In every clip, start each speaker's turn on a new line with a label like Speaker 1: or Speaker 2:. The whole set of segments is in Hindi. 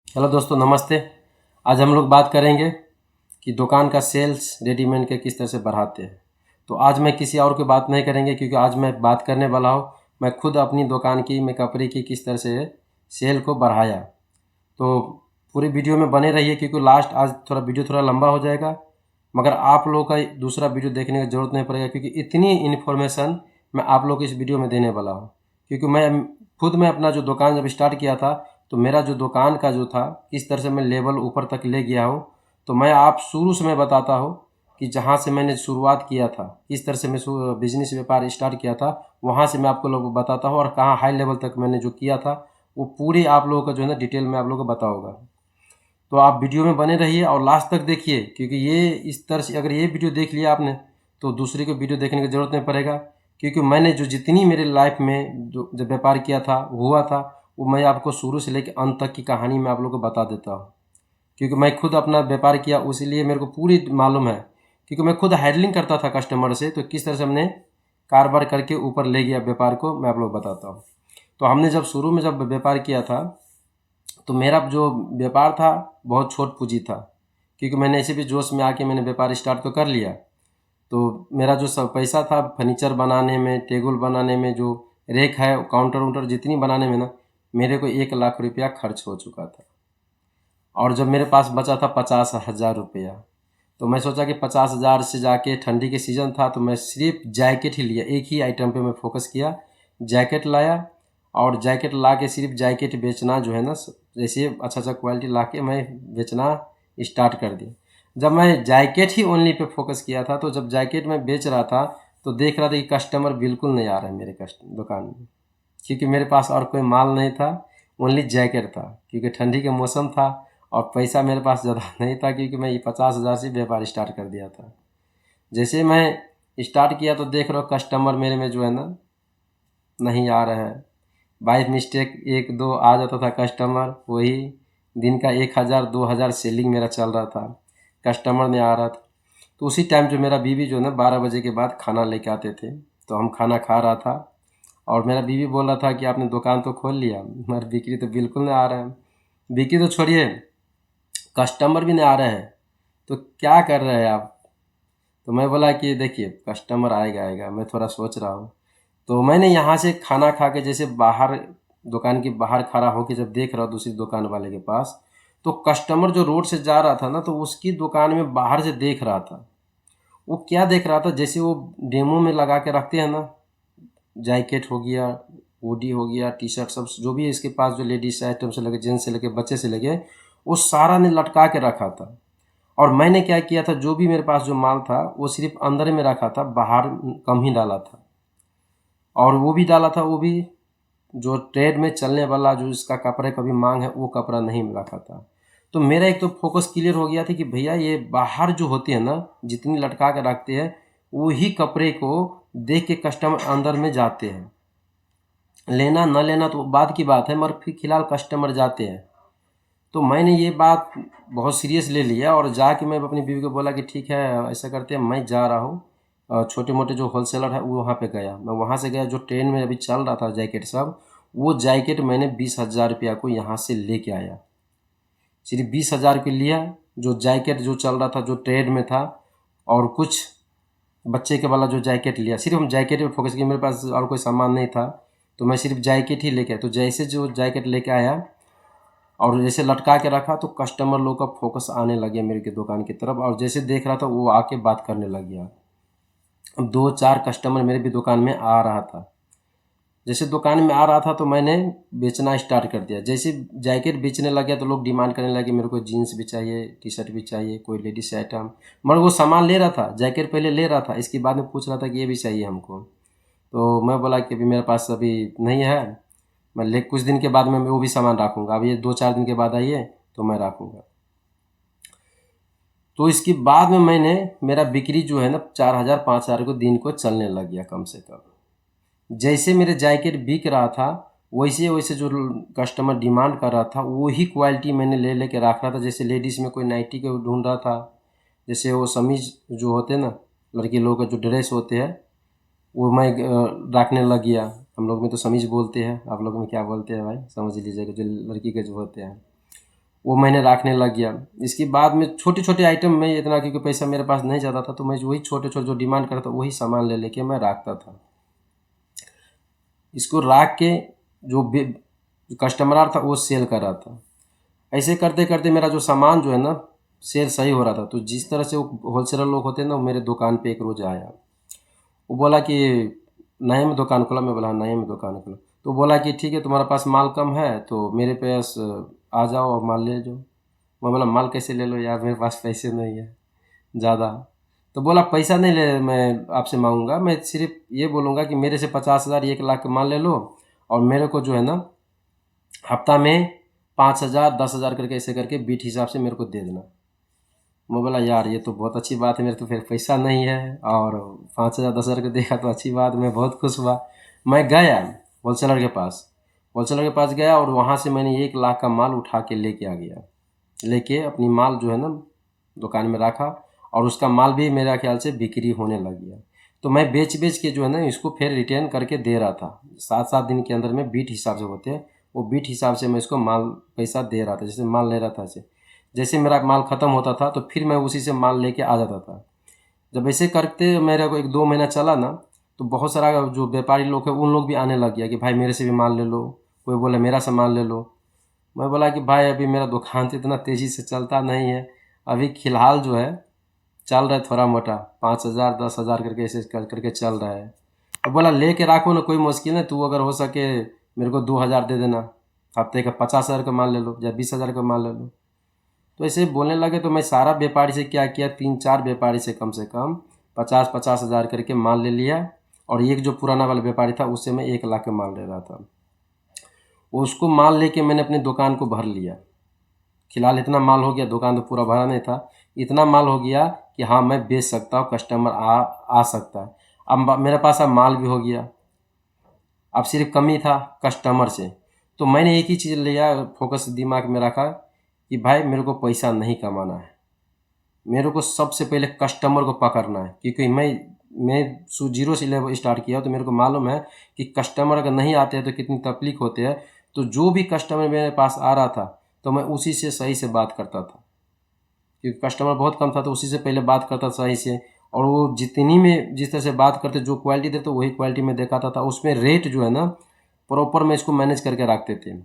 Speaker 1: हेलो दोस्तों, नमस्ते। आज हम लोग बात करेंगे कि दुकान का सेल्स रेडीमेड के किस तरह से बढ़ाते हैं। तो आज मैं किसी और की बात नहीं करेंगे, क्योंकि आज मैं बात करने वाला हूँ मैं खुद अपनी दुकान की, मैं कपड़े की किस तरह से सेल को बढ़ाया। तो पूरी वीडियो में बने रहिए, क्योंकि लास्ट आज थोड़ा वीडियो थोड़ा लंबा हो जाएगा, मगर आप लोगों का दूसरा वीडियो देखने की ज़रूरत नहीं पड़ेगा, क्योंकि इतनी इन्फॉर्मेशन मैं आप लोग को इस वीडियो में देने वाला हूँ। क्योंकि मैं अपना जो दुकान जब स्टार्ट किया था, तो मेरा जो दुकान का जो था, किस तरह से मैं लेवल ऊपर तक ले गया हूँ, तो मैं आप शुरू से मैं बताता हूँ कि जहाँ से मैंने शुरुआत किया था, किस तरह से मैं बिजनेस व्यापार स्टार्ट किया था, वहाँ से मैं आपको लोगों को बताता हूँ, और कहाँ हाई लेवल तक मैंने जो किया था वो पूरी आप लोगों का जो है ना डिटेल में आप लोगों को बताऊँगा। तो आप वीडियो में बने रहिए और लास्ट तक देखिए, क्योंकि ये इस तरह से अगर ये वीडियो देख लिया आपने, तो दूसरे को वीडियो देखने की ज़रूरत नहीं पड़ेगा। क्योंकि मैंने जो जितनी मेरे लाइफ में जो जब व्यापार किया था हुआ था, वो मैं आपको शुरू से लेकर अंत तक की कहानी मैं आप लोगों को बता देता हूँ। क्योंकि मैं खुद अपना व्यापार किया, उसीलिए मेरे को पूरी मालूम है। क्योंकि मैं खुद हैंडलिंग करता था कस्टमर से, तो किस तरह से हमने कारोबार करके ऊपर ले गया व्यापार को, मैं आप लोग बताता हूँ। तो हमने जब शुरू में जब व्यापार किया था, तो मेरा जो व्यापार था बहुत छोट पूँजी था। क्योंकि मैंने ऐसे भी जोश में आके मैंने व्यापार स्टार्ट तो कर लिया। तो मेरा जो सब पैसा था फर्नीचर बनाने में, टेबल बनाने में, जो रेक है, काउंटर वाउंटर जितनी बनाने में ना, मेरे को 1 लाख रुपया खर्च हो चुका था। और जब मेरे पास बचा था 50,000 रुपया, तो मैं सोचा कि 50,000 से जाके, ठंडी के सीज़न था, तो मैं सिर्फ जैकेट ही लिया, एक ही आइटम पे मैं फोकस किया, जैकेट लाया। और जैकेट ला के सिर्फ जैकेट बेचना जो है ना, जैसे अच्छा अच्छा क्वालिटी ला के मैं बेचना स्टार्ट कर दिया। जब मैं जैकेट ही ओनली पे फोकस किया था, तो जब जैकेट मैं बेच रहा था, तो देख रहा था कि कस्टमर बिल्कुल नहीं आ रहा है मेरे दुकान में। क्योंकि मेरे पास और कोई माल नहीं था, ओनली जैकेट था। क्योंकि ठंडी का मौसम था और पैसा मेरे पास ज़्यादा नहीं था, क्योंकि मैं ये 50,000 से व्यापार स्टार्ट कर दिया था। जैसे मैं स्टार्ट किया, तो देख रहा हूँ कस्टमर मेरे में जो है ना नहीं आ रहा है। बाई मिस्टेक एक दो आ जाता था कस्टमर, वही दिन का 1,000 2,000 सेलिंग मेरा चल रहा था, कस्टमर नहीं आ रहा था। तो उसी टाइम जो मेरा बीवी जो है ना 12 बजे के बाद खाना लेके आते थे, तो हम खाना खा रहा था, और मेरा बीवी बोल रहा था कि आपने दुकान तो खोल लिया, मगर बिक्री तो बिल्कुल नहीं आ रहा है। बिक्री तो छोड़िए, कस्टमर भी नहीं आ रहे हैं, तो क्या कर रहे हैं आप? तो मैं बोला कि देखिए, कस्टमर आएगा आएगा, मैं थोड़ा सोच रहा हूँ। तो मैंने यहाँ से खाना खा के जैसे बाहर, दुकान के बाहर खड़ा होके जब देख रहा हूँ दूसरी दुकान वाले के पास, तो कस्टमर जो रोड से जा रहा था ना, तो उसकी दुकान में बाहर से देख रहा था। वो क्या देख रहा था, जैसे वो डेमो में लगा के रखते हैं ना, जैकेट हो गया, हुडी हो गया, टी शर्ट, सब जो भी है इसके पास, जो लेडीज आइटम से लेके, जेंट्स से लेके, बच्चे से लेके, वो सारा ने लटका के रखा था। और मैंने क्या किया था, जो भी मेरे पास जो माल था वो सिर्फ अंदर में रखा था, बाहर कम ही डाला था। और वो भी डाला था, वो भी जो ट्रेड में चलने वाला, जो इसका कपड़े का भी मांग है, वो कपड़ा नहीं रखा था। तो मेरा एक तो फोकस क्लियर हो गया था कि भैया ये बाहर जो होते हैं ना, जितनी लटका के रखते हैं, वही कपड़े को देख के कस्टमर अंदर में जाते हैं। लेना न लेना तो बाद की बात है, मगर फिर फिलहाल कस्टमर जाते हैं। तो मैंने ये बात बहुत सीरियस ले लिया, और जाके मैं अपनी बीवी को बोला कि ठीक है, ऐसा करते हैं, मैं जा रहा हूँ, छोटे मोटे जो होलसेलर है वो वहाँ पे गया, मैं वहाँ से गया, जो ट्रेन में अभी चल रहा था जैकेट सब, वो जैकेट मैंने 20,000 रुपया को यहाँ से लेके आया। सिर्फ 20,000 के लिया, जो जैकेट जो चल रहा था, जो ट्रेड में था, और कुछ बच्चे के वाला जो जैकेट लिया, सिर्फ हम जैकेट पे फोकस किया, मेरे पास और कोई सामान नहीं था, तो मैं सिर्फ जैकेट ही लेके आया। तो जैसे जो जैकेट लेके आया और जैसे लटका के रखा, तो कस्टमर लोग का फोकस आने लग गया मेरे की दुकान की तरफ, और जैसे देख रहा था वो आके बात करने लग गया। अब 2 4 कस्टमर मेरे भी दुकान में आ रहा था। जैसे दुकान में आ रहा था, तो मैंने बेचना स्टार्ट कर दिया। जैसे जैकेट बेचने लग गया, तो लोग डिमांड करने लगे, मेरे को जीन्स भी चाहिए, टी शर्ट भी चाहिए, कोई लेडीज आइटम। मगर वो सामान ले रहा था, जैकेट पहले ले रहा था, इसके बाद में पूछ रहा था कि ये भी चाहिए हमको। तो मैं बोला कि अभी मेरे पास अभी नहीं है, मैं ले कुछ दिन के बाद में मैं वो भी सामान रखूँगा, अब ये 2 4 दिन के बाद आइए तो मैं रखूँगा। तो इसके बाद में मैंने, मेरा बिक्री जो है ना 4,000 5,000 को दिन को चलने लग गया कम से कम। जैसे मेरे जैकेट बिक रहा था, वैसे वैसे जो कस्टमर डिमांड कर रहा था, वही क्वालिटी मैंने ले लेके रख रहा था। जैसे लेडीज़ में कोई नाइटी को ढूंढ रहा था, जैसे वो समीज जो होते हैं ना, लड़के लोगों का जो ड्रेस होते हैं, वो मैं रखने लग गया। हम लोग में तो समीज बोलते हैं, आप लोग में क्या बोलते हैं भाई समझ लीजिएगा, जो लड़की के जो होते हैं। वो मैंने रखने लग गया। इसके बाद में छोटे छोटे आइटम में इतना, क्योंकि पैसा मेरे पास नहीं ज़्यादा था, तो मैं वही छोटे छोटे जो डिमांड करता वही सामान ले लेके मैं रखता था। इसको रख के जो कस्टमर आ रहा था वो सेल कर रहा था। ऐसे करते करते मेरा जो सामान जो है ना सेल सही हो रहा था। तो जिस तरह से वो होलसेलर लोग होते हैं ना, वो मेरे दुकान पे एक रोज़ आया। वो बोला कि नए में दुकान खोला। मैं बोला नए में दुकान खोला। तो बोला कि ठीक है, तुम्हारे पास माल कम है तो मेरे पास आ जाओ और माल ले जाओ। मैं बोला माल कैसे ले लो यार, मेरे पास पैसे नहीं है ज़्यादा। तो बोला पैसा नहीं ले मैं आपसे मांगूंगा, मैं सिर्फ ये बोलूँगा कि मेरे से 50,000 1 लाख का माल ले लो और मेरे को जो है ना हफ्ता में 5,000 10,000 करके ऐसे करके बीट हिसाब से मेरे को दे देना। मैं बोला यार ये तो बहुत अच्छी बात है, मेरे तो फिर पैसा नहीं है और 5,000 10,000 का देखा तो अच्छी बात, मैं बहुत खुश हुआ। मैं गया होलसेलर के पास। होलसेलर के पास गया और वहाँ से मैंने 1 लाख का माल उठा के लेके आ गया। लेके अपनी माल जो है ना दुकान में रखा और उसका माल भी मेरा ख्याल से बिक्री होने लग गया। तो मैं बेच बेच के जो है ना इसको फिर रिटर्न करके दे रहा था। 7-7 दिन के अंदर में बीट हिसाब से होते हैं, वो बीट हिसाब से मैं इसको माल पैसा दे रहा था। जैसे माल ले रहा था ऐसे, जैसे मेरा माल ख़त्म होता था तो फिर मैं उसी से माल लेके आ जाता था। जब ऐसे करते मेरे को 1-2 महीना चला ना, तो बहुत सारा जो व्यापारी लोग हैं उन लोग भी आने लग गया कि भाई मेरे से भी माल ले लो। कोई बोले मेरा सामान ले लो। मैं बोला कि भाई अभी मेरा दुकान तो इतना तेज़ी से चलता नहीं है, अभी फ़िलहाल जो है चल रहा है थोड़ा मोटा 5,000 10,000 करके ऐसे कर करके चल रहा है। अब बोला ले के रखो ना, कोई मुश्किल नहीं, तू अगर हो सके मेरे को 2,000 दे देना, हफ्ते का 50,000 का माल ले लो या 20,000 का माल ले लो। तो ऐसे बोलने लगे तो मैं सारा व्यापारी से क्या किया, 3-4 व्यापारी से कम 50-50 हज़ार करके माल ले लिया और एक जो पुराना वाला व्यापारी था उससे मैं 1 लाख का माल ले रहा था। उसको माल लेके मैंने अपनी दुकान को भर लिया। फिलहाल इतना माल हो गया, दुकान तो पूरा भरा नहीं था, इतना माल हो गया कि हाँ मैं बेच सकता हूँ, कस्टमर आ सकता है। अब मेरे पास अब माल भी हो गया, अब सिर्फ कमी था कस्टमर से। तो मैंने एक ही चीज़ लिया, फोकस दिमाग में रखा कि भाई मेरे को पैसा नहीं कमाना है, मेरे को सबसे पहले कस्टमर को पकड़ना है। क्योंकि मैं जीरो से लेवल स्टार्ट किया तो मेरे को मालूम है कि कस्टमर अगर नहीं आते हैं तो कितनी तकलीफ होती है। तो जो भी कस्टमर मेरे पास आ रहा था तो मैं उसी से सही से बात करता था, क्योंकि कस्टमर बहुत कम था तो उसी से पहले बात करता सही से। और वो जितनी में जिस तरह से बात करते, जो क्वालिटी देते वही क्वालिटी में दिखाता था। उसमें रेट जो है ना प्रॉपर मैं इसको मैनेज करके रखते थे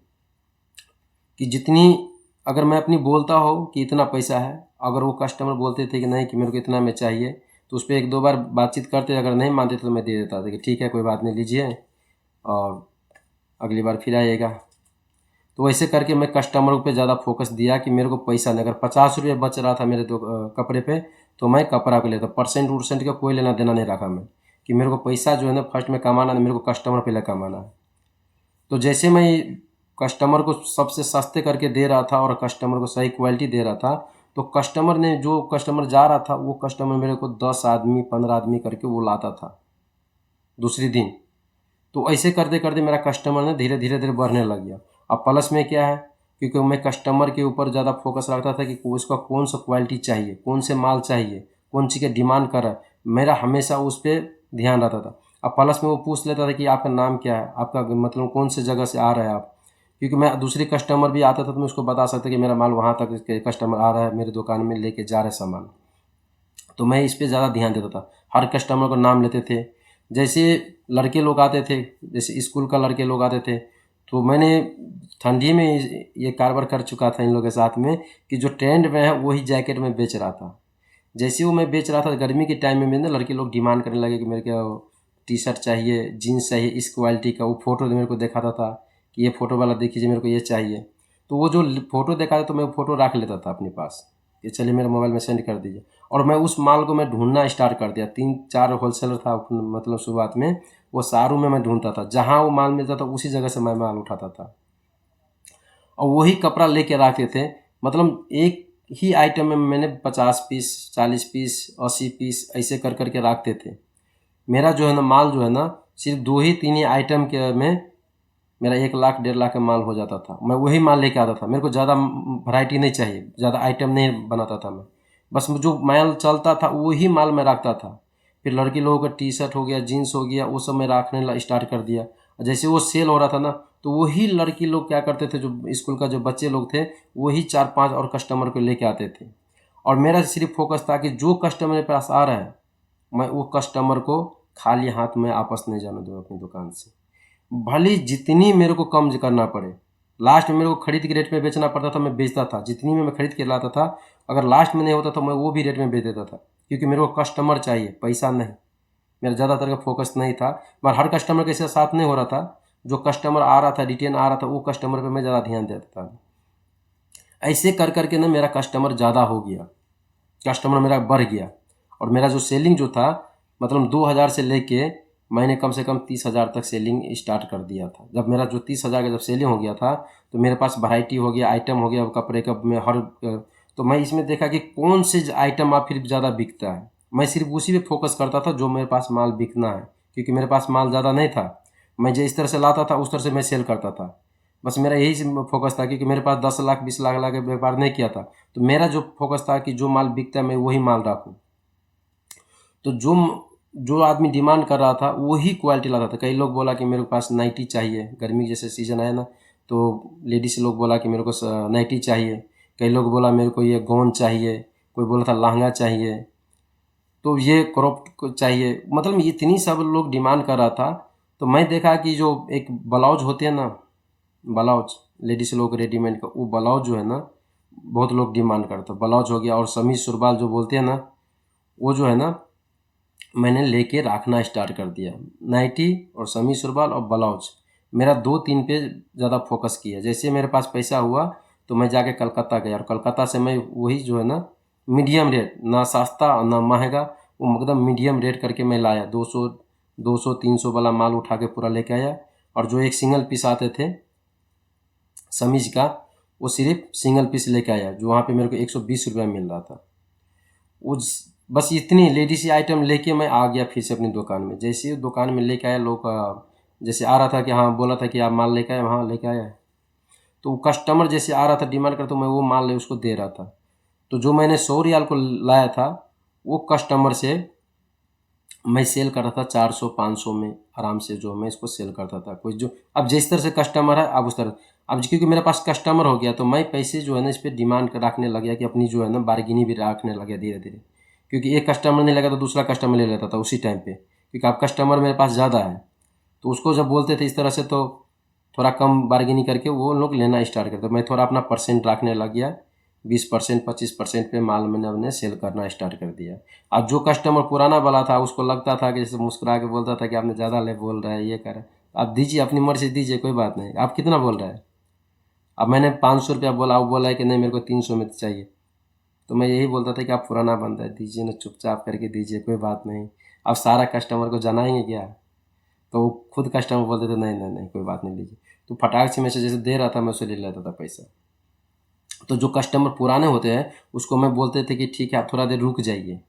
Speaker 1: कि जितनी, अगर मैं अपनी बोलता हो कि इतना पैसा है, अगर वो कस्टमर बोलते थे कि नहीं कि मेरे को इतना में चाहिए, तो उस पर 1-2 बार बातचीत करते, अगर नहीं मानते तो मैं दे देता था कि ठीक है कोई बात नहीं लीजिए और अगली बार फिर आइएगा। तो वैसे करके मैं कस्टमर पे ज़्यादा फोकस दिया कि मेरे को पैसा नहीं, अगर 50 रुपये बच रहा था मेरे कपड़े पे तो मैं कपड़ा को लेता, परसेंट उर्सेंट का कोई लेना देना नहीं रखा मैं, कि मेरे को पैसा जो है ना फर्स्ट में कमाना नहीं, मेरे को कस्टमर पहले कमाना है। तो जैसे मैं कस्टमर को सबसे सस्ते करके दे रहा था और कस्टमर को सही क्वालिटी दे रहा था, तो कस्टमर ने, जो कस्टमर जा रहा था वो कस्टमर मेरे को 10 आदमी 15 आदमी करके वो लाता था दूसरी दिन। तो ऐसे करते करते मेरा कस्टमर ने धीरे धीरे धीरे बढ़ने लग गया। अब प्लस में क्या है, क्योंकि मैं कस्टमर के ऊपर ज़्यादा फोकस रखता था कि उसका कौन सा क्वालिटी चाहिए, कौन से माल चाहिए, कौन चीज़ की डिमांड कर रहा है, मेरा हमेशा उस पर ध्यान रहता था। अब प्लस में वो पूछ लेता था कि आपका नाम क्या है, आपका मतलब कौन से जगह से आ रहे हैं आप, क्योंकि मैं दूसरी कस्टमर भी आता था तो मैं उसको बता सकता कि मेरा माल वहाँ तक कस्टमर आ रहा है, मेरे दुकान में लेके जा रहे सामान। तो मैं इस पर ज़्यादा ध्यान देता था, हर कस्टमर को नाम लेते थे। जैसे लड़के लोग आते थे, जैसे स्कूल का लड़के लोग आते थे, तो मैंने ठंडी में ये कारोबार कर चुका था इन लोगों के साथ में कि जो ट्रेंड में है वही जैकेट में बेच रहा था। जैसे वो मैं बेच रहा था गर्मी के टाइम में ना लड़के लोग डिमांड करने लगे कि मेरे को टी शर्ट चाहिए, जीन्स चाहिए इस क्वालिटी का। वो फ़ोटो मेरे को दिखाता था कि ये फ़ोटो वाला देखिए मेरे को ये चाहिए। तो वो जो फ़ोटो दिखाता तो मैं वो फ़ोटो रख लेता था अपने पास कि चलिए मेरे मोबाइल में सेंड कर दीजिए। और मैं उस माल को मैं ढूंढना स्टार्ट कर दिया। 3-4 होलसेलर था मतलब शुरुआत में, वो सारों में मैं ढूंढता था, जहाँ वो माल मिलता था उसी जगह से मैं माल उठाता था और वही कपड़ा लेके रखते थे। मतलब एक ही आइटम में मैंने 50 पीस 40 पीस 80 पीस ऐसे कर करके रखते थे। मेरा जो है ना माल जो है ना सिर्फ 2 ही 3 ही आइटम के में मेरा 1 लाख 1.5 लाख का माल हो जाता था। मैं वही माल लेके आता था, मेरे को ज़्यादा वैरायटी नहीं चाहिए, ज़्यादा आइटम नहीं बनाता था मैं, बस जो माल चलता था वही माल मैं रखता था। फिर लड़की लोगों का टी शर्ट हो गया, जीन्स हो गया, वो सब मैं रखने स्टार्ट कर दिया। जैसे वो सेल हो रहा था ना तो वही लड़की लोग क्या करते थे, जो स्कूल का जो बच्चे लोग थे, वही 4-5 और कस्टमर को लेके आते थे। और मेरा सिर्फ फोकस था कि जो कस्टमर मेरे पास आ रहा है, मैं वो कस्टमर को खाली हाथ में वापस नहीं जाने दूँ अपनी दुकान से। भले ही जितनी मेरे को कम करना पड़े, लास्ट में मेरे को खरीद के रेट में बेचना पड़ता था, मैं बेचता था। जितनी में मैं खरीद के लाता था, अगर लास्ट में नहीं होता तो मैं वो भी रेट में बेच देता था, क्योंकि मेरे को कस्टमर चाहिए, पैसा नहीं। मेरा ज़्यादातर का फोकस नहीं था, मगर हर कस्टमर के साथ नहीं हो रहा था। जो कस्टमर आ रहा था, रिटर्न आ रहा था, वो कस्टमर पे मैं ज़्यादा ध्यान देता था। ऐसे कर करके ना मेरा कस्टमर ज़्यादा हो गया, कस्टमर मेरा बढ़ गया। और मेरा जो सेलिंग जो था, मतलब 2000 से लेके मैंने कम से कम 30,000 तक सेलिंग स्टार्ट कर दिया था। जब मेरा जो 30,000 का जब सेलिंग हो गया था, तो मेरे पास वैरायटी हो गया, आइटम हो गया कपड़े का में हर। तो मैं इसमें देखा कि कौन से आइटम आप फिर ज़्यादा बिकता है। मैं सिर्फ उसी पे फोकस करता था जो मेरे पास माल बिकना है, क्योंकि मेरे पास माल ज़्यादा नहीं था। मैं जिस तरह से लाता था उस तरह से मैं सेल करता था। बस मेरा यही फोकस था, क्योंकि मेरे पास 10 लाख 20 लाख ला के व्यापार नहीं किया था। तो मेरा जो फोकस था कि जो माल बिकता है मैं वही माल रखूँ। तो जो जो आदमी डिमांड कर रहा था वही क्वालिटी लाता था। कई लोग बोला कि मेरे पास नाइटी चाहिए, गर्मी जैसे सीज़न आया ना, तो लेडीज़ लोग बोला कि मेरे को नाइटी चाहिए। कई लोग बोला मेरे को ये गाउन चाहिए, कोई बोला था लहंगा चाहिए, तो ये क्रॉप चाहिए। मतलब इतनी सब लोग डिमांड कर रहा था। तो मैं देखा कि जो एक ब्लाउज होते हैं ना, ब्लाउज लेडीज़ लोग रेडीमेड का, वो ब्लाउज जो है ना, बहुत लोग डिमांड करते हैं। ब्लाउज हो गया, और समीज सुरबाल जो बोलते हैं ना, वो जो है ना, मैंने लेके रखना स्टार्ट कर दिया। नाइटी और समी सुरबाल और ब्लाउज, मेरा 2-3 पे ज़्यादा फोकस किया। जैसे मेरे पास पैसा हुआ तो मैं जाके कलकत्ता गया, और कलकत्ता से मैं वही जो है ना, मीडियम रेट, ना सस्ता ना महंगा, वो एकदम मीडियम रेट करके मैं लाया। 200-300 वाला माल उठा के पूरा लेके आया। और जो एक सिंगल पीस आते थे समीज का, वो सिर्फ सिंगल पीस लेके आया, जो वहाँ पे मेरे को 120 रुपये मिल रहा था। उस बस इतनी लेडीज आइटम लेके मैं आ गया फिर से अपनी दुकान में। जैसे ही दुकान में लेके आया, लोग जैसे आ रहा था कि हाँ, बोला था कि आप माल लेके आए, हाँ लेके आया है। तो कस्टमर जैसे आ रहा था डिमांड करता, तो मैं वो माल ले उसको दे रहा था। तो जो मैंने 100 रियाल को लाया था, वो कस्टमर से मैं सेल कर रहा था 400-500 में आराम से, जो मैं इसको सेल करता था। कोई जो अब जिस तरह से कस्टमर है, अब उस तरह, अब क्योंकि मेरे पास कस्टमर हो गया, तो मैं पैसे जो है ना इस पर डिमांड रखने लग गया, कि अपनी जो है ना बार्गेनिंग भी रखने लग गया धीरे धीरे। क्योंकि एक कस्टमर नहीं लगा तो दूसरा कस्टमर ले लेता था उसी टाइम पे, क्योंकि अब कस्टमर मेरे पास ज़्यादा है। तो उसको जब बोलते थे इस तरह से, तो थोड़ा कम बार्गेनिंग करके वो लोग लेना स्टार्ट करते। मैं थोड़ा अपना परसेंट रखने लग गया, 20% 25% पे माल मैंने अपने सेल करना स्टार्ट कर दिया। अब जो कस्टमर पुराना वाला था, उसको लगता था कि जैसे मुस्कुरा के बोलता था कि आपने ज़्यादा ले बोल रहा है, ये कर रहा है, आप दीजिए अपनी मर्जी से दीजिए, कोई बात नहीं, आप कितना बोल रहे हैं। अब मैंने 500 रुपया बोला, वो बोला है कि नहीं मेरे को 300 में चाहिए। तो मैं यही बोलता था कि आप पुराना बंदा है, दीजिए ना, चुपचाप करके दीजिए, कोई बात नहीं। अब सारा कस्टमर को जनाएंगे क्या। तो वो खुद कस्टमर बोलते थे नहीं नहीं नहीं, कोई बात नहीं, लीजिए। तो फटाक से मैं से जैसे दे रहा था, मैं उसे ले लेता था पैसा। तो जो कस्टमर पुराने होते हैं, उसको मैं बोलते थे कि ठीक है, आप थोड़ा देर रुक जाइए,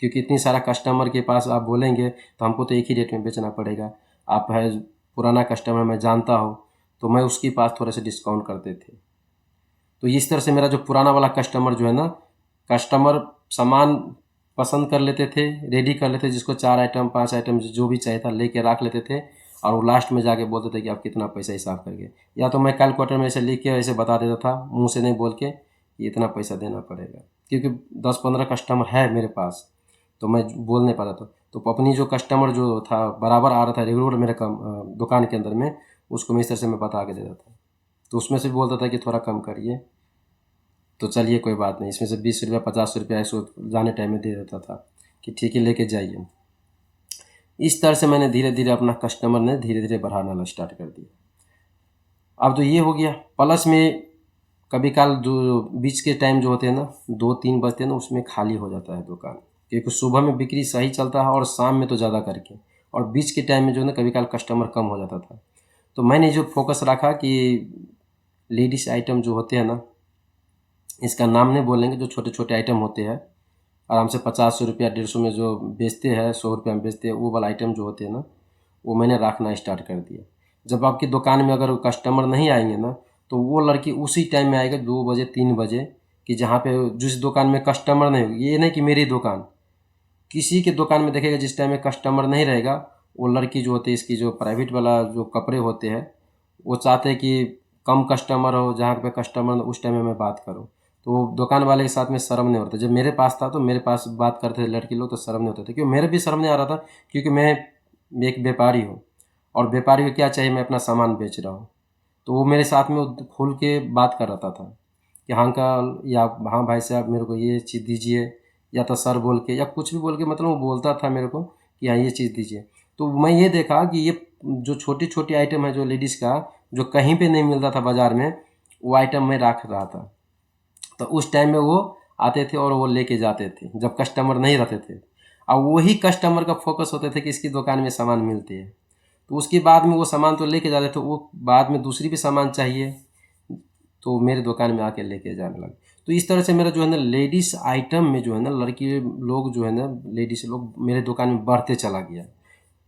Speaker 1: क्योंकि इतनी सारा कस्टमर के पास आप बोलेंगे तो हमको तो एक ही रेट में बेचना पड़ेगा। आप है पुराना कस्टमर, मैं जानता हूँ, तो मैं उसके पास थोड़े से डिस्काउंट करते थे। तो इस तरह से मेरा जो पुराना वाला कस्टमर जो है ना, कस्टमर सामान पसंद कर लेते थे, रेडी कर लेते, जिसको 4 आइटम 5 आइटम जो भी चाहिए था लेके रख लेते थे। और वो लास्ट में जाके बोलते थे कि आप कितना पैसा हिसाब करके, या तो मैं कैलकुलेटर में ऐसे लिख के ऐसे बता देता था, मुंह से नहीं बोल के कि इतना पैसा देना पड़ेगा, क्योंकि 10-15 कस्टमर है मेरे पास, तो मैं बोल नहीं पाता था। तो अपनी जो कस्टमर जो था बराबर आ रहा था रेगुलर मेरे कम दुकान के अंदर में, उसको मैं इस तरह से मैं बता के देता था। तो उसमें से भी बोलता था कि थोड़ा कम करिए, तो चलिए कोई बात नहीं, इसमें से 20 रुपया 50 रुपया ऐसे जाने टाइम में दे देता था कि ठीक है लेके जाइए। इस तरह से मैंने धीरे धीरे अपना कस्टमर ने धीरे धीरे बढ़ाना स्टार्ट कर दिया। अब तो ये हो गया, प्लस में कभी काल जो बीच के टाइम जो होते हैं ना, 2-3 बजते हैं ना, उसमें खाली हो जाता है दुकान, क्योंकि सुबह में बिक्री सही चलता है और शाम में तो ज़्यादा करके, और बीच के टाइम में जो है ना कभी काल कस्टमर कम हो जाता था। तो मैंने जो फोकस रखा कि लेडीज़ आइटम जो होते हैं ना, इसका नाम नहीं बोलेंगे, जो छोटे छोटे आइटम होते हैं आराम से 50 रुपया 150 में जो बेचते हैं, 100 रुपया में बेचते हैं, वो वाला आइटम जो होते हैं ना, वो मैंने रखना स्टार्ट कर दिया। जब आपकी दुकान में अगर कस्टमर नहीं आएंगे ना, तो वो लड़की उसी टाइम में आएगा 2 बजे 3 बजे, कि जहाँ पे जिस दुकान में कस्टमर नहीं होगी, ये नहीं कि मेरी दुकान, किसी के दुकान में देखेगा जिस टाइम में कस्टमर नहीं रहेगा, वो लड़की जो होती है, इसकी जो प्राइवेट वाला जो कपड़े होते हैं, वो चाहते हैं कि कम कस्टमर हो, जहाँ पे कस्टमर उस टाइम में मैं बात करूँ। तो वो दुकान वाले के साथ में शर्म नहीं होता। जब मेरे पास था तो मेरे पास बात करते थे लड़के लोग तो शर्म नहीं होते थे, क्योंकि मेरे भी शर्म नहीं आ रहा था, क्योंकि मैं एक व्यापारी हूँ और व्यापारी को क्या चाहिए, मैं अपना सामान बेच रहा हूँ। तो वो मेरे साथ में वो खुल के बात कर रहा था कि हाँ अंकल या हाँ भाई साहब मेरे को ये चीज़ दीजिए, या तो सर बोल के या कुछ भी बोल के, मतलब वो बोलता था मेरे को कि हाँ ये चीज़ दीजिए। तो मैं ये देखा कि ये जो छोटी छोटी आइटम है जो लेडीज़ का, जो कहीं पे नहीं मिलता था बाज़ार में, वो आइटम मैं रख रहा था। तो उस टाइम में वो आते थे और वो लेके जाते थे जब कस्टमर नहीं रहते थे। अब वही कस्टमर का फोकस होते थे कि इसकी दुकान में सामान मिलती है, तो उसके बाद में वो सामान तो लेके जाते थे, वो बाद में दूसरी भी सामान चाहिए तो मेरे दुकान में आके लेके जाने लगे। तो इस तरह से मेरा जो है ना लेडीज़ आइटम में जो है ना लड़की लोग जो है ना, लेडीज़ लोग मेरे दुकान में बढ़ते चला गया।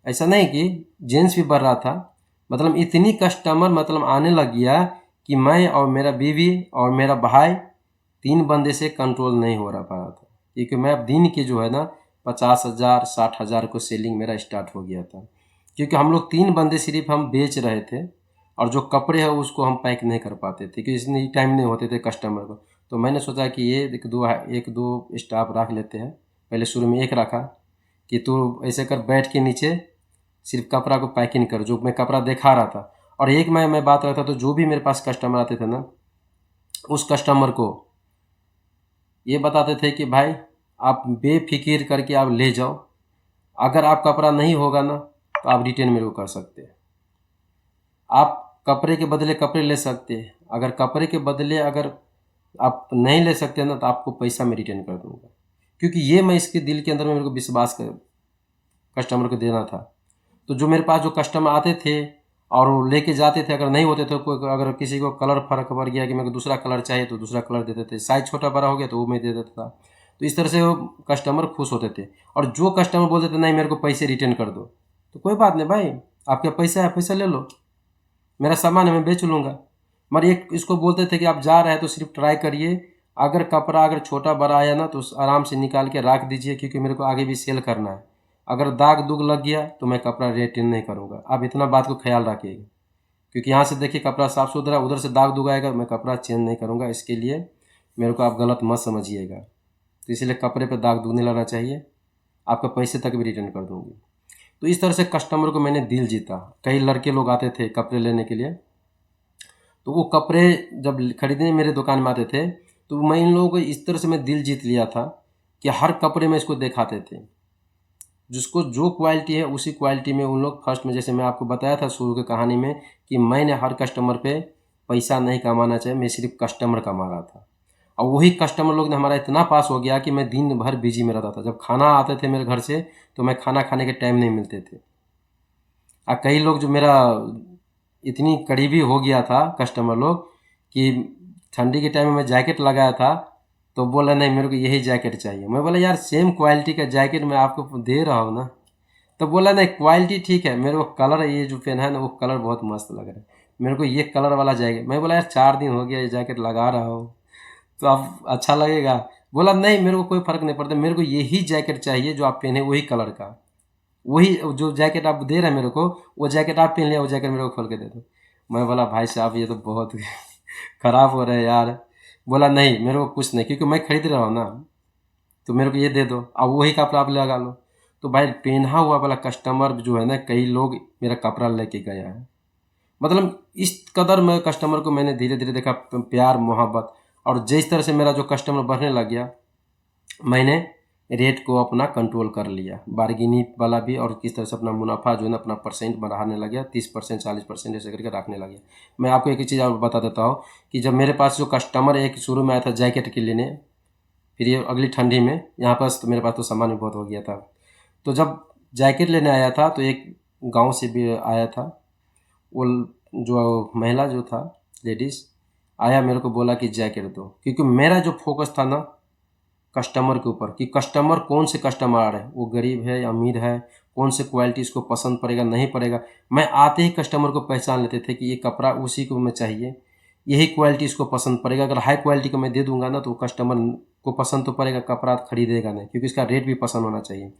Speaker 1: ऐसा नहीं कि जेंट्स भी बढ़ रहा था, मतलब इतनी कस्टमर मतलब आने लग गया कि मैं और मेरा बीवी और मेरा भाई 3 बंदे से कंट्रोल नहीं हो रहा पा रहा था, क्योंकि मैं अब दिन के जो है ना 50,000 60,000 को सेलिंग मेरा स्टार्ट हो गया था। क्योंकि हम लोग 3 बंदे सिर्फ हम बेच रहे थे, और जो कपड़े हैं उसको हम पैक नहीं कर पाते थे क्योंकि इसलिए टाइम नहीं होते थे कस्टमर को। तो मैंने सोचा कि ये एक दो स्टाफ रख लेते हैं। पहले शुरू में एक रखा कि तू ऐसे कर, बैठ के नीचे सिर्फ कपड़ा को पैकिंग कर, जो मैं कपड़ा दिखा रहा था। और एक मैं बात रहा था, तो जो भी मेरे पास कस्टमर आते थे ना, उस कस्टमर को ये बताते थे कि भाई आप बेफिक्र करके आप ले जाओ, अगर आप कपड़ा नहीं होगा ना तो आप रिटर्न मेरे को कर सकते हैं। आप कपड़े के बदले कपड़े ले सकते हैं, अगर कपड़े के बदले अगर आप नहीं ले सकते ना तो आपको पैसा मैं रिटर्न कर दूंगा। क्योंकि ये मैं इसके दिल के अंदर में मेरे को विश्वास कर कस्टमर को देना था। तो जो मेरे पास जो कस्टमर आते थे और वो लेके जाते थे, अगर नहीं होते थे, कोई अगर किसी को कलर फर्क पड़ गया कि मेरे को दूसरा कलर चाहिए तो दूसरा कलर देते थे, साइज़ छोटा बड़ा हो गया तो वो मैं दे देता था। तो इस तरह से वो कस्टमर खुश होते थे। और जो कस्टमर बोलते थे नहीं मेरे को पैसे रिटर्न कर दो, तो कोई बात नहीं भाई, आपके पैसा है, पैसा ले लो, मेरा सामान है मैं बेच लूँगा। मगर एक इसको बोलते थे कि आप जा रहे हैं तो सिर्फ ट्राई करिए, अगर कपड़ा अगर छोटा बड़ा आया ना तो आराम से निकाल के रख दीजिए, क्योंकि मेरे को आगे भी सेल करना है। अगर दाग दुग लग गया तो मैं कपड़ा रिटर्न नहीं करूँगा, आप इतना बात को ख्याल रखिएगा। क्योंकि यहाँ से देखिए कपड़ा साफ़ सुथरा, उधर से दाग दुग आएगा, मैं कपड़ा चेंज नहीं करूँगा। इसके लिए मेरे को आप गलत मत समझिएगा। तो इसलिए कपड़े पर दाग दुग नहीं लगना चाहिए, आपका पैसे तक भी रिटर्न कर दूँगी। तो इस तरह से कस्टमर को मैंने दिल जीता। कई लड़के लोग आते थे कपड़े लेने के लिए, तो वो कपड़े जब खरीदने मेरे दुकान में आते थे तो मैं इन लोगों को इस तरह से मैं दिल जीत लिया था कि हर कपड़े में इसको दिखाते थे, जिसको जो क्वालिटी है उसी क्वालिटी में उन लोग फर्स्ट में, जैसे मैं आपको बताया था शुरू की कहानी में कि मैंने हर कस्टमर पे पैसा नहीं कमाना चाहिए, मैं सिर्फ कस्टमर कमा रहा था। और वही कस्टमर लोग ने हमारा इतना पास हो गया कि मैं दिन भर बिजी में रहता था। जब खाना आते थे मेरे घर से तो मैं खाना खाने के टाइम नहीं मिलते थे। और कई लोग जो मेरा इतनी करीबी हो गया था कस्टमर लोग कि ठंडी के टाइम में मैं जैकेट लगाया था तो बोला नहीं मेरे को यही जैकेट चाहिए। मैं बोला यार सेम क्वालिटी का जैकेट मैं आपको दे रहा हूँ ना। तो बोला नहीं क्वालिटी ठीक है, मेरे को कलर ये जो पहना है ना वो कलर बहुत मस्त लग रहा है, मेरे को ये कलर वाला जैकेट। मैं बोला यार 4 दिन हो गया ये जैकेट लगा रहा हूँ तो अब अच्छा लगेगा। बोला नहीं मेरे को कोई फ़र्क नहीं पड़ता, मेरे को यही जैकेट चाहिए जो आप पहने वही कलर का, वही जो जैकेट आप दे रहे हैं मेरे को वो जैकेट आप पहन लिया, वो जैकेट मेरे को खोल के दे दो। मैं बोला भाई साहब ये तो बहुत ख़राब हो रहा है यार। बोला नहीं मेरे को कुछ नहीं, क्योंकि मैं खरीद रहा हूँ ना, तो मेरे को ये दे दो, अब वही कपड़ा आप लगा लो। तो भाई पहना हुआ वाला कस्टमर जो है ना, कई लोग मेरा कपड़ा लेके गया है। मतलब इस कदर मैं कस्टमर को मैंने धीरे धीरे देखा प्यार मोहब्बत। और जिस तरह से मेरा जो कस्टमर बढ़ने लग गया, मैंने रेट को अपना कंट्रोल कर लिया, बार्गेनिंग वाला भी, और किस तरह से अपना मुनाफा जो है ना अपना परसेंट बढ़ाने लग गया, 30% 40% ऐसे करके रखने लग गया। मैं आपको एक चीज़ और बता देता हूँ कि जब मेरे पास जो कस्टमर एक शुरू में आया था जैकेट के लेने, फिर ये अगली ठंडी में यहाँ पास तो मेरे पास तो सामान भी बहुत हो गया था। तो जब जैकेट लेने आया था तो एक गांव से भी आया था, वो जो महिला जो था लेडीज़ आया, मेरे को बोला कि जैकेट दो, क्योंकि मेरा जो फोकस था ना कस्टमर के ऊपर कि कस्टमर कौन से कस्टमर आ रहे हैं, वो गरीब है या अमीर है, कौन से क्वालिटी इसको पसंद पड़ेगा नहीं पड़ेगा। मैं आते ही कस्टमर को पहचान लेते थे कि ये कपड़ा उसी को मैं चाहिए, यही क्वालिटी इसको पसंद पड़ेगा। अगर हाई क्वालिटी का मैं दे दूंगा ना तो कस्टमर को पसंद तो पड़ेगा, कपड़ा खरीदेगा नहीं, क्योंकि इसका रेट भी पसंद होना चाहिए।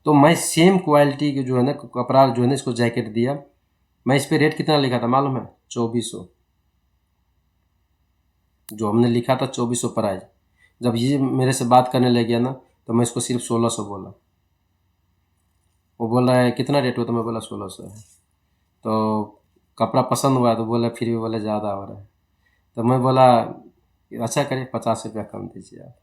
Speaker 1: तो मैं सेम क्वालिटी के जो है ना कपड़ा जो है ना इसको जैकेट दिया, मैं इस पे रेट कितना लिखा था मालूम है? 2400। जो हमने लिखा था 2400 प्राइस, जब ये मेरे से बात करने लग गया ना तो मैं इसको सिर्फ 1600 बोला। वो बोल रहा है कितना रेट हो, तो मैं बोला 1600 है। तो कपड़ा पसंद हुआ तो बोला, फिर भी बोले ज़्यादा हो रहा है। तो मैं बोला अच्छा करिए 50 रुपया कम दीजिए आप।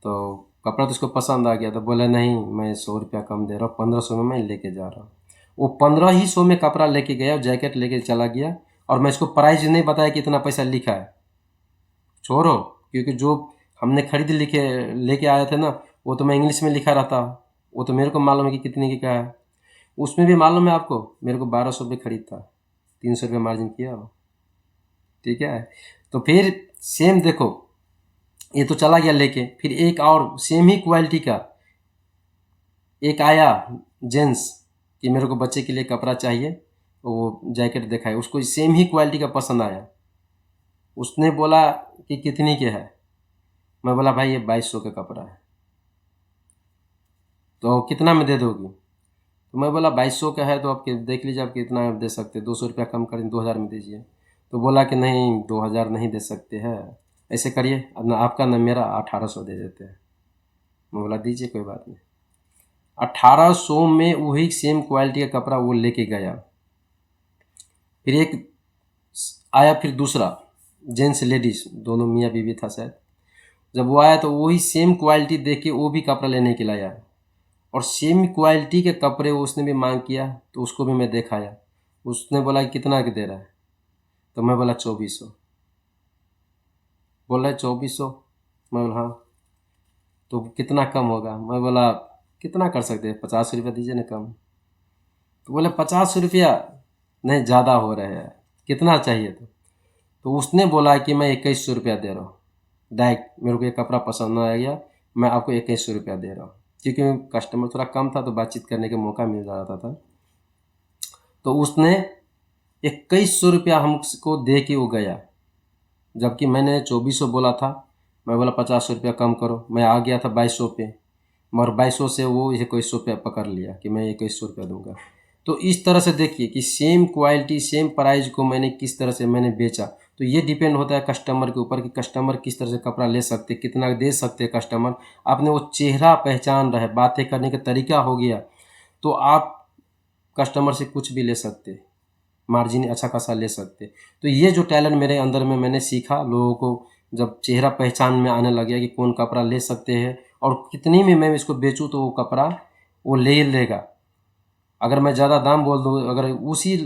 Speaker 1: तो कपड़ा तो उसको पसंद आ गया, तो बोला नहीं मैं 100 रुपया कम दे रहा हूँ, 1500 में मैं लेके जा रहा हूँ। वो 1500 में कपड़ा लेके गया, जैकेट लेके चला गया, और मैं इसको प्राइस नहीं बताया कितना पैसा लिखा है, छोड़ो, क्योंकि जो हमने खरीद लिखे लेके आए थे ना, वो तो मैं इंग्लिश में लिखा रहता, वो तो मेरे को मालूम है कि कितने की क्या है। उसमें भी मालूम है आपको, मेरे को 1200 रुपये खरीद था, 300 रुपये मार्जिन किया हो, ठीक है। तो फिर सेम देखो, ये तो चला गया लेके, फिर एक और सेम ही क्वालिटी का एक आया जेंट्स कि मेरे को बच्चे के लिए कपड़ा चाहिए, वो जैकेट दिखाया, उसको सेम ही क्वालिटी का पसंद आया। उसने बोला कि कितनी के है, मैं बोला भाई ये 2200 का कपड़ा है, तो कितना में दे दोगी? तो मैं बोला 2200 का है तो आप देख लीजिए आप कितना दे सकते हैं, 200 रुपया कम करें, 2000 में दीजिए। तो बोला कि नहीं 2000 नहीं दे सकते हैं, ऐसे करिए ना आपका ना मेरा 1800 दे देते हैं। मैं बोला दीजिए कोई बात नहीं। 1800 में वही सेम क्वालिटी का कपड़ा वो लेके गया। फिर एक आया, फिर दूसरा जेंट्स लेडीज दोनों मियाँ बीवी था शायद। जब वो आया तो वही सेम क्वालिटी देख के वो भी कपड़ा लेने के लिए आया, और सेम क्वालिटी के कपड़े उसने भी मांग किया, तो उसको भी मैं दिखाया। उसने बोला कि कितना के दे रहा है, तो मैं बोला 2400। बोल रहा है 2400, मैं बोला हाँ, तो कितना कम होगा? मैं बोला कितना कर सकते हैं, 50 रुपया दीजिए ना कम। तो बोले 50 रुपया नहीं ज़्यादा हो रहे हैं, कितना चाहिए? तो उसने बोला कि मैं 2100 रुपया दे रहा हूँ, डायरेक्ट मेरे को ये कपड़ा पसंद आ गया, मैं आपको 2100 रुपया दे रहा हूँ, क्योंकि कस्टमर थोड़ा कम था तो बातचीत करने का मौका मिल रहा था। तो उसने 2100 रुपया हमको दे के वो गया, जबकि मैंने 2400 बोला था। मैं बोला 50 रुपया कम करो, मैं आ गया था 2200 पे, मगर 2200 से वो 2100 पे पकड़ लिया कि मैं 2100 रुपया दूंगा। तो इस तरह से देखिए कि सेम क्वालिटी सेम प्राइस को मैंने किस तरह से मैंने बेचा। तो ये डिपेंड होता है कस्टमर के ऊपर कि कस्टमर किस तरह से कपड़ा ले सकते, कितना दे सकते हैं कस्टमर। आपने वो चेहरा पहचान रहे, बातें करने का तरीका हो गया, तो आप कस्टमर से कुछ भी ले सकते, मार्जिन अच्छा खासा ले सकते। तो ये जो टैलेंट मेरे अंदर में मैंने सीखा, लोगों को जब चेहरा पहचान में आने लग गया कि कौन कपड़ा ले सकते हैं और कितनी में मैं इसको बेचूँ तो वो कपड़ा वो ले लेगा। अगर मैं ज़्यादा दाम बोल दूँ, अगर उसी,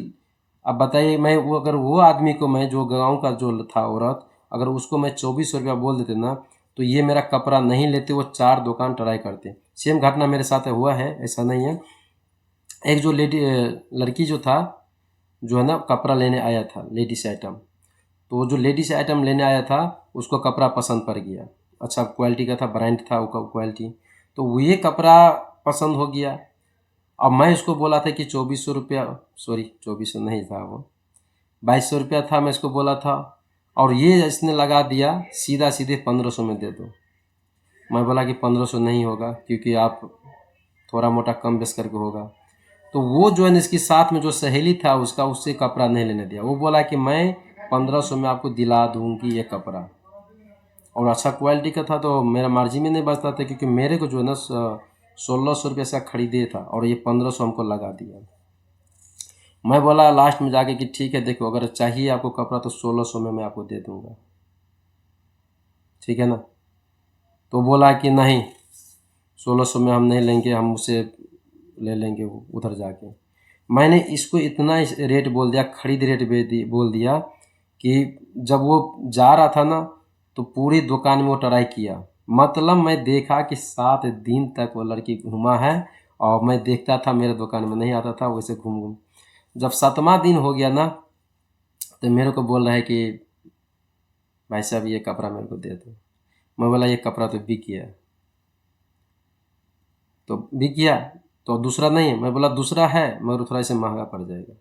Speaker 1: अब बताइए मैं वो अगर वो आदमी को, मैं जो गाँव का जो था औरत, अगर उसको मैं 2400 रुपया बोल देते ना, तो ये मेरा कपड़ा नहीं लेते, वो 4 दुकान ट्राई करते। सेम घटना मेरे साथ हुआ है, ऐसा नहीं है। एक जो लड़की जो था, जो है ना कपड़ा लेने आया था लेडीज आइटम, तो वो जो लेडीज आइटम लेने आया था उसको कपड़ा पसंद पड़ गया, अच्छा क्वालिटी का था, ब्रांड था वो क्वालिटी, तो वो ये कपड़ा पसंद हो गया। अब मैं उसको बोला था कि 2400 रुपया, सॉरी 2400 नहीं था वो, 2200 रुपया था, मैं इसको बोला था, और ये इसने लगा दिया सीधा सीधे 1500 में दे दो। मैं बोला कि 1500 नहीं होगा, क्योंकि आप थोड़ा मोटा कम बेस करके होगा। तो वो जो है इसकी साथ में जो सहेली था उसका, उससे कपड़ा नहीं लेने दिया। वो बोला कि मैं 1500 में आपको दिला दूंगी ये कपड़ा, और अच्छा क्वालिटी का था, तो मेरा मार्जिन में नहीं बचता था, क्योंकि मेरे को जो है ना 1600 रुपये से खरीदे था, और ये 1500 हमको लगा दिया। मैं बोला लास्ट में जाके कि ठीक है देखो, अगर चाहिए आपको कपड़ा तो 1600 में मैं आपको दे दूंगा, ठीक है ना। तो बोला कि नहीं 1600 में हम नहीं लेंगे, हम उसे ले लेंगे उधर जाके। मैंने इसको इतना रेट बोल दिया, खरीद रेट बोल दिया कि जब वो जा रहा था ना तो पूरी दुकान में वो ट्राई किया। मतलब मैं देखा कि 7 दिन तक वो लड़की घूमा है, और मैं देखता था, मेरे दुकान में नहीं आता था, वैसे घूम घूम। जब 7वां दिन हो गया ना, तो मेरे को बोल रहा है कि भाई साहब ये कपड़ा मेरे को दे दो। मैं बोला ये कपड़ा तो बिक गया। तो बिक गया तो दूसरा नहीं है? मैं बोला दूसरा है मगर थोड़ा इसे महंगा पड़ जाएगा,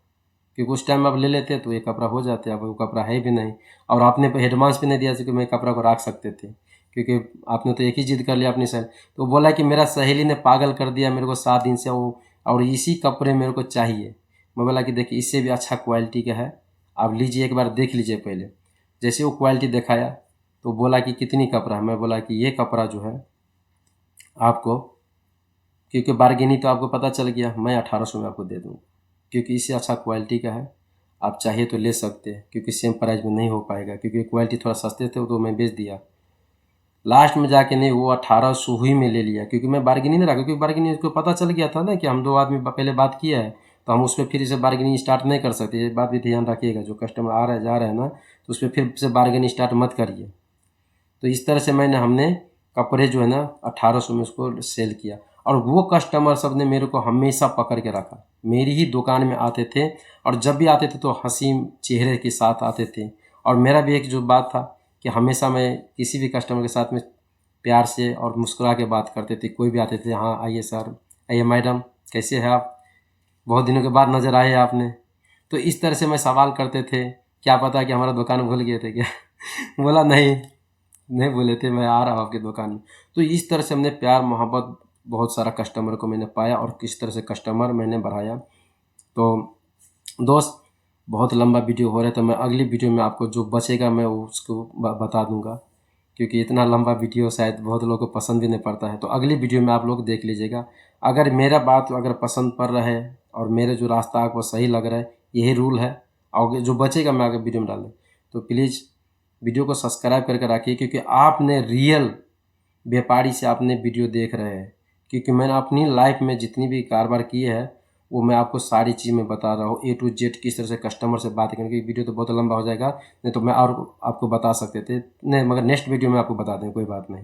Speaker 1: क्योंकि उस टाइम आप ले लेते तो ये कपड़ा हो जाते, अब वो कपड़ा है भी नहीं, और आपने एडवांस भी नहीं दिया था कि मैं कपड़ा को रख सकते थे, क्योंकि आपने तो एक ही जिद कर लिया अपनी सहेली। तो बोला कि मेरा सहेली ने पागल कर दिया मेरे को 7 दिन से, वो और इसी कपड़े मेरे को चाहिए। मैं बोला कि देखिए इससे भी अच्छा क्वालिटी का है, आप लीजिए, एक बार देख लीजिए पहले। जैसे वो क्वालिटी दिखाया तो बोला कि कितनी कपड़ा है, मैं बोला कि ये कपड़ा जो है आपको, क्योंकि बारगेनिंग तो आपको पता चल गया, मैं 1800 में आपको दे दूँगा, क्योंकि इससे अच्छा क्वालिटी का है, आप चाहिए तो ले सकते हैं, क्योंकि सेम प्राइस में नहीं हो पाएगा, क्योंकि क्वालिटी थोड़ा सस्ते थे तो मैं बेच दिया। लास्ट में जाके नहीं, वो 1800 ही में ले लिया, क्योंकि मैं बार्गेनिंग नहीं रहा, क्योंकि बार्गेनिंग को पता चल गया था ना कि हम दो आदमी पहले बात किया है, तो हम उस पर फिर से बार्गेनिंग स्टार्ट नहीं कर सकते। ये बात भी ध्यान रखिएगा, जो कस्टमर आ रहे जा रहे हैं ना, तो उस पर फिर से बार्गेनिंग स्टार्ट मत करिए। तो इस तरह से हमने कपड़े जो है ना 1800 में उसको सेल किया, और वो कस्टमर सब ने मेरे को हमेशा पकड़ के रखा, मेरी ही दुकान में आते थे, और जब भी आते थे तो हंसी चेहरे के साथ आते थे। और मेरा भी एक जो बात था कि हमेशा मैं किसी भी कस्टमर के साथ में प्यार से और मुस्कुरा के बात करते थे। कोई भी आते थे, हाँ आइए सर, आइए मैडम, कैसे हैं आप, बहुत दिनों के बाद नज़र आए आपने। तो इस तरह से मैं सवाल करते थे, क्या पता कि हमारा दुकान भूल गए थे क्या। बोला नहीं, नहीं बोले थे, मैं आ रहा हूँ आपकी दुकान में। तो इस तरह से हमने प्यार मोहब्बत, बहुत सारा कस्टमर को मैंने पाया, और किस तरह से कस्टमर मैंने बढ़ाया। तो दोस्त, बहुत लंबा वीडियो हो रहा है, तो मैं अगली वीडियो में आपको जो बचेगा मैं उसको बता दूंगा, क्योंकि इतना लंबा वीडियो शायद बहुत लोगों को पसंद भी नहीं पड़ता है। तो अगली वीडियो में आप लोग देख लीजिएगा। अगर मेरा बात अगर पसंद पड़ रहा है और मेरे जो रास्ता आपको सही लग रहा है, यही रूल है, और जो बचेगा मैं आगे वीडियो में डाल दूँ। तो प्लीज़ वीडियो को सब्सक्राइब करके रखिए, क्योंकि आपने रियल व्यापारी से आपने वीडियो देख रहे हैं, क्योंकि मैंने अपनी लाइफ में जितनी भी कारोबार किए हैं वो मैं आपको सारी चीज़ में बता रहा हूँ, ए टू जेड, किस तरह से कस्टमर से बात करें। क्योंकि वीडियो तो बहुत लंबा हो जाएगा, नहीं तो मैं और आपको बता सकते थे, नहीं, मगर नेक्स्ट वीडियो में आपको बता दें, कोई बात नहीं।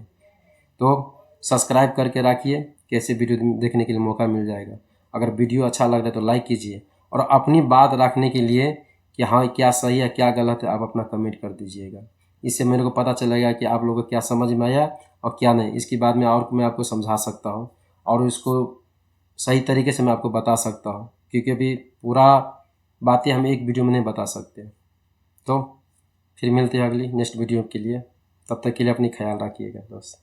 Speaker 1: तो सब्सक्राइब करके रखिए, कैसे वीडियो देखने के लिए मौका मिल जाएगा। अगर वीडियो अच्छा लग रहा है तो लाइक कीजिए, और अपनी बात रखने के लिए कि हाँ क्या सही है क्या गलत है, आप अपना कमेंट कर दीजिएगा। इससे मेरे को पता चलेगा कि आप लोगों को क्या समझ में आया और क्या नहीं। इसके बाद में और मैं आपको समझा सकता हूँ, और इसको सही तरीके से मैं आपको बता सकता हूँ, क्योंकि अभी पूरा बातें हम एक वीडियो में नहीं बता सकते। तो फिर मिलते हैं अगली नेक्स्ट वीडियो के लिए, तब तक के लिए अपनी ख्याल रखिएगा दोस्त।